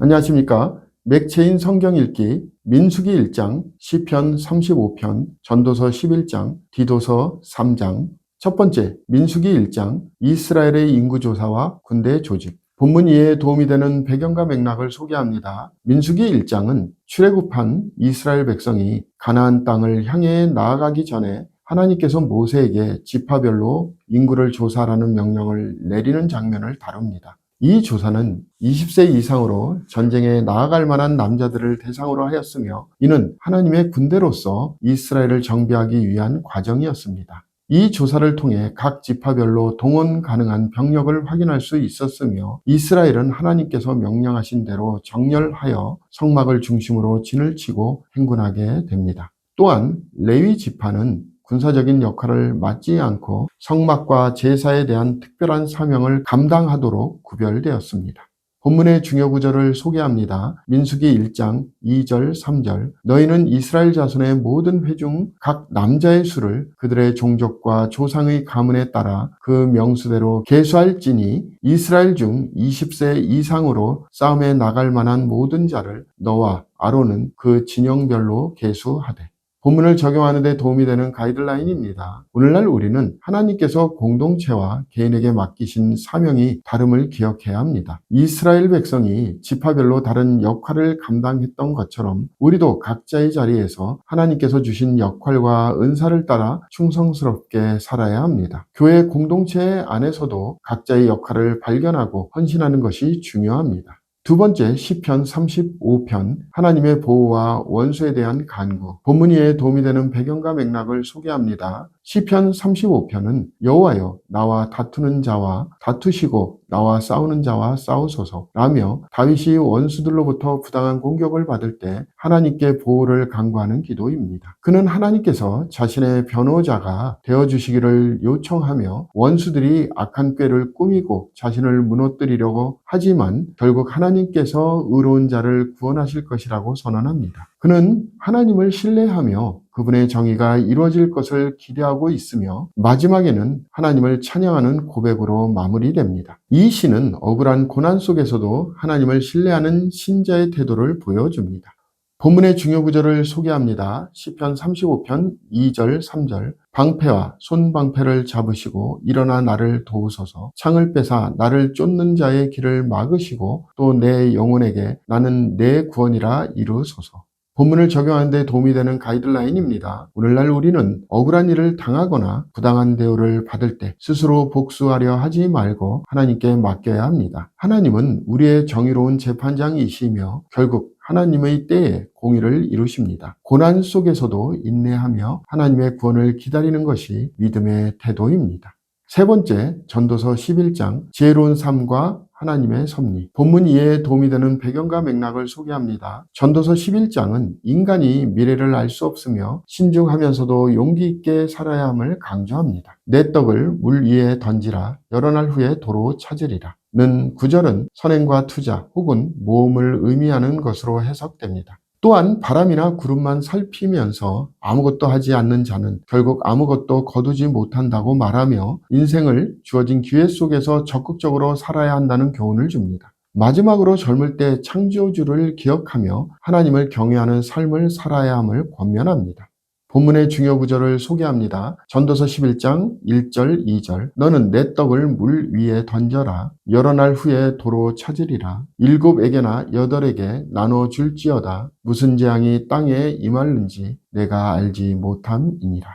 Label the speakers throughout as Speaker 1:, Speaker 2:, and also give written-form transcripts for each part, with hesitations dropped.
Speaker 1: 안녕하십니까. 맥체인 성경 읽기 민수기 1장, 시편 35편, 전도서 11장, 디도서 3장. 첫 번째, 민수기 1장, 이스라엘의 인구조사와 군대 조직. 본문 이해에 도움이 되는 배경과 맥락을 소개합니다. 민수기 1장은 출애굽한 이스라엘 백성이 가나안 땅을 향해 나아가기 전에 하나님께서 모세에게 지파별로 인구를 조사하라는 명령을 내리는 장면을 다룹니다. 이 조사는 20세 이상으로 전쟁에 나아갈 만한 남자들을 대상으로 하였으며 이는 하나님의 군대로서 이스라엘을 정비하기 위한 과정이었습니다. 이 조사를 통해 각 지파별로 동원 가능한 병력을 확인할 수 있었으며 이스라엘은 하나님께서 명령하신 대로 정렬하여 성막을 중심으로 진을 치고 행군하게 됩니다. 또한 레위 지파는 군사적인 역할을 맡지 않고 성막과 제사에 대한 특별한 사명을 감당하도록 구별되었습니다. 본문의 중요 구절을 소개합니다. 민수기 1장 2절 3절 너희는 이스라엘 자손의 모든 회 중 각 남자의 수를 그들의 종족과 조상의 가문에 따라 그 명수대로 계수할지니 이스라엘 중 20세 이상으로 싸움에 나갈 만한 모든 자를 너와 아론은 그 진영별로 계수하되. 본문을 적용하는 데 도움이 되는 가이드라인입니다. 오늘날 우리는 하나님께서 공동체와 개인에게 맡기신 사명이 다름을 기억해야 합니다. 이스라엘 백성이 지파별로 다른 역할을 감당했던 것처럼 우리도 각자의 자리에서 하나님께서 주신 역할과 은사를 따라 충성스럽게 살아야 합니다. 교회 공동체 안에서도 각자의 역할을 발견하고 헌신하는 것이 중요합니다. 두 번째, 시편 35편, 하나님의 보호와 원수에 대한 간구. 본문 이해에 도움이 되는 배경과 맥락을 소개합니다. 시편 35편은 여호와여 나와 다투는 자와 다투시고 나와 싸우는 자와 싸우소서 라며 다윗이 원수들로부터 부당한 공격을 받을 때 하나님께 보호를 간구하는 기도입니다. 그는 하나님께서 자신의 변호자가 되어주시기를 요청하며 원수들이 악한 꾀를 꾸미고 자신을 무너뜨리려고 하지만 결국 하나님께서 의로운 자를 구원하실 것이라고 선언합니다. 그는 하나님을 신뢰하며 그분의 정의가 이루어질 것을 기대하고 있으며 마지막에는 하나님을 찬양하는 고백으로 마무리됩니다. 이 시는 억울한 고난 속에서도 하나님을 신뢰하는 신자의 태도를 보여줍니다. 본문의 중요 구절을 소개합니다. 시편 35편 2절 3절 방패와 손방패를 잡으시고 일어나 나를 도우소서 창을 빼사 나를 쫓는 자의 길을 막으시고 또 내 영혼에게 나는 내 구원이라 이루소서. 본문을 적용하는 데 도움이 되는 가이드라인입니다. 오늘날 우리는 억울한 일을 당하거나 부당한 대우를 받을 때 스스로 복수하려 하지 말고 하나님께 맡겨야 합니다. 하나님은 우리의 정의로운 재판장이시며 결국 하나님의 때에 공의를 이루십니다. 고난 속에서도 인내하며 하나님의 구원을 기다리는 것이 믿음의 태도입니다. 세 번째, 전도서 11장, 지혜로운 삶과 하나님의 섭리. 본문 이해에 도움이 되는 배경과 맥락을 소개합니다. 전도서 11장은 인간이 미래를 알 수 없으며 신중하면서도 용기 있게 살아야 함을 강조합니다. 내 떡을 물 위에 던지라 여러 날 후에 도로 찾으리라. 는 구절은 선행과 투자 혹은 모험을 의미하는 것으로 해석됩니다. 또한 바람이나 구름만 살피면서 아무것도 하지 않는 자는 결국 아무것도 거두지 못한다고 말하며 인생을 주어진 기회 속에서 적극적으로 살아야 한다는 교훈을 줍니다. 마지막으로 젊을 때 창조주를 기억하며 하나님을 경외하는 삶을 살아야 함을 권면합니다. 본문의 중요 구절을 소개합니다. 전도서 11장 1절 2절 너는 내 떡을 물 위에 던져라 여러 날 후에 도로 찾으리라 7에게나 8에게 나눠줄지어다 무슨 재앙이 땅에 임할는지 내가 알지 못함이니라.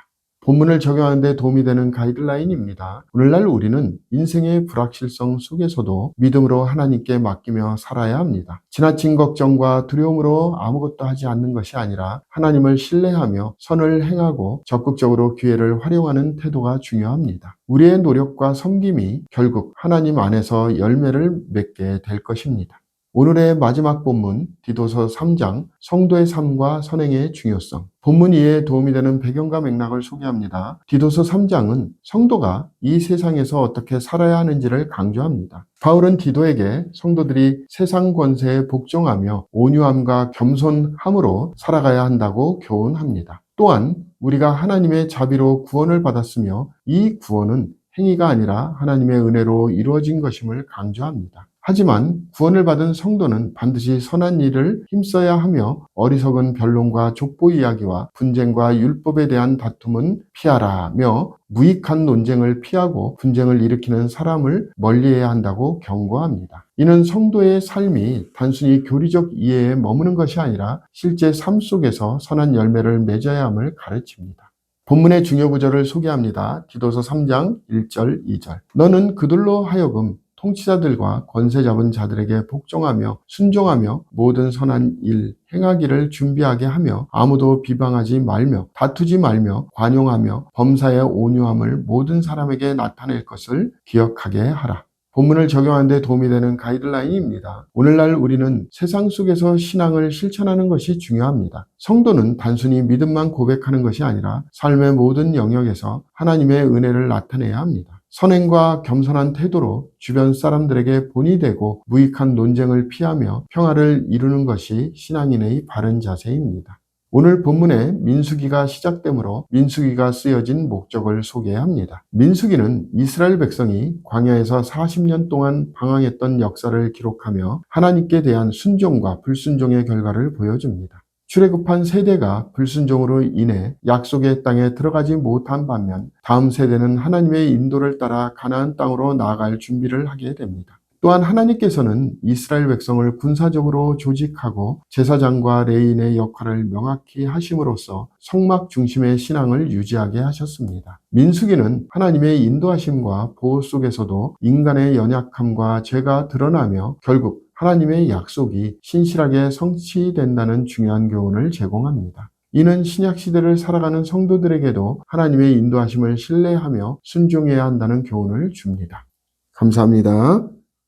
Speaker 1: 본문을 적용하는 데 도움이 되는 가이드라인입니다. 오늘날 우리는 인생의 불확실성 속에서도 믿음으로 하나님께 맡기며 살아야 합니다. 지나친 걱정과 두려움으로 아무것도 하지 않는 것이 아니라 하나님을 신뢰하며 선을 행하고 적극적으로 기회를 활용하는 태도가 중요합니다. 우리의 노력과 섬김이 결국 하나님 안에서 열매를 맺게 될 것입니다. 오늘의 마지막 본문 디도서 3장 성도의 삶과 선행의 중요성. 본문 이해에 도움이 되는 배경과 맥락을 소개합니다. 디도서 3장은 성도가 이 세상에서 어떻게 살아야 하는지를 강조합니다. 바울은 디도에게 성도들이 세상 권세에 복종하며 온유함과 겸손함으로 살아가야 한다고 교훈합니다. 또한 우리가 하나님의 자비로 구원을 받았으며 이 구원은 행위가 아니라 하나님의 은혜로 이루어진 것임을 강조합니다. 하지만 구원을 받은 성도는 반드시 선한 일을 힘써야 하며 어리석은 변론과 족보 이야기와 분쟁과 율법에 대한 다툼은 피하라며 무익한 논쟁을 피하고 분쟁을 일으키는 사람을 멀리해야 한다고 경고합니다. 이는 성도의 삶이 단순히 교리적 이해에 머무는 것이 아니라 실제 삶 속에서 선한 열매를 맺어야 함을 가르칩니다. 본문의 중요 구절을 소개합니다. 디도서 3장 1절 2절. 너는 그들로 하여금 통치자들과 권세 잡은 자들에게 복종하며 순종하며 모든 선한 일 행하기를 준비하게 하며 아무도 비방하지 말며 다투지 말며 관용하며 범사의 온유함을 모든 사람에게 나타낼 것을 기억하게 하라. 본문을 적용하는 데 도움이 되는 가이드라인입니다. 오늘날 우리는 세상 속에서 신앙을 실천하는 것이 중요합니다. 성도는 단순히 믿음만 고백하는 것이 아니라 삶의 모든 영역에서 하나님의 은혜를 나타내야 합니다. 선행과 겸손한 태도로 주변 사람들에게 본이 되고 무익한 논쟁을 피하며 평화를 이루는 것이 신앙인의 바른 자세입니다. 오늘 본문에 민수기가 시작되므로 민수기가 쓰여진 목적을 소개합니다. 민수기는 이스라엘 백성이 광야에서 40년 동안 방황했던 역사를 기록하며 하나님께 대한 순종과 불순종의 결과를 보여줍니다. 출애굽한 세대가 불순종으로 인해 약속의 땅에 들어가지 못한 반면 다음 세대는 하나님의 인도를 따라 가나안 땅으로 나아갈 준비를 하게 됩니다. 또한 하나님께서는 이스라엘 백성을 군사적으로 조직하고 제사장과 레위인의 역할을 명확히 하심으로써 성막 중심의 신앙을 유지하게 하셨습니다. 민수기는 하나님의 인도하심과 보호 속에서도 인간의 연약함과 죄가 드러나며 결국 하나님의 약속이 신실하게 성취된다는 중요한 교훈을 제공합니다. 이는 신약시대를 살아가는 성도들에게도 하나님의 인도하심을 신뢰하며 순종해야 한다는 교훈을 줍니다. 감사합니다.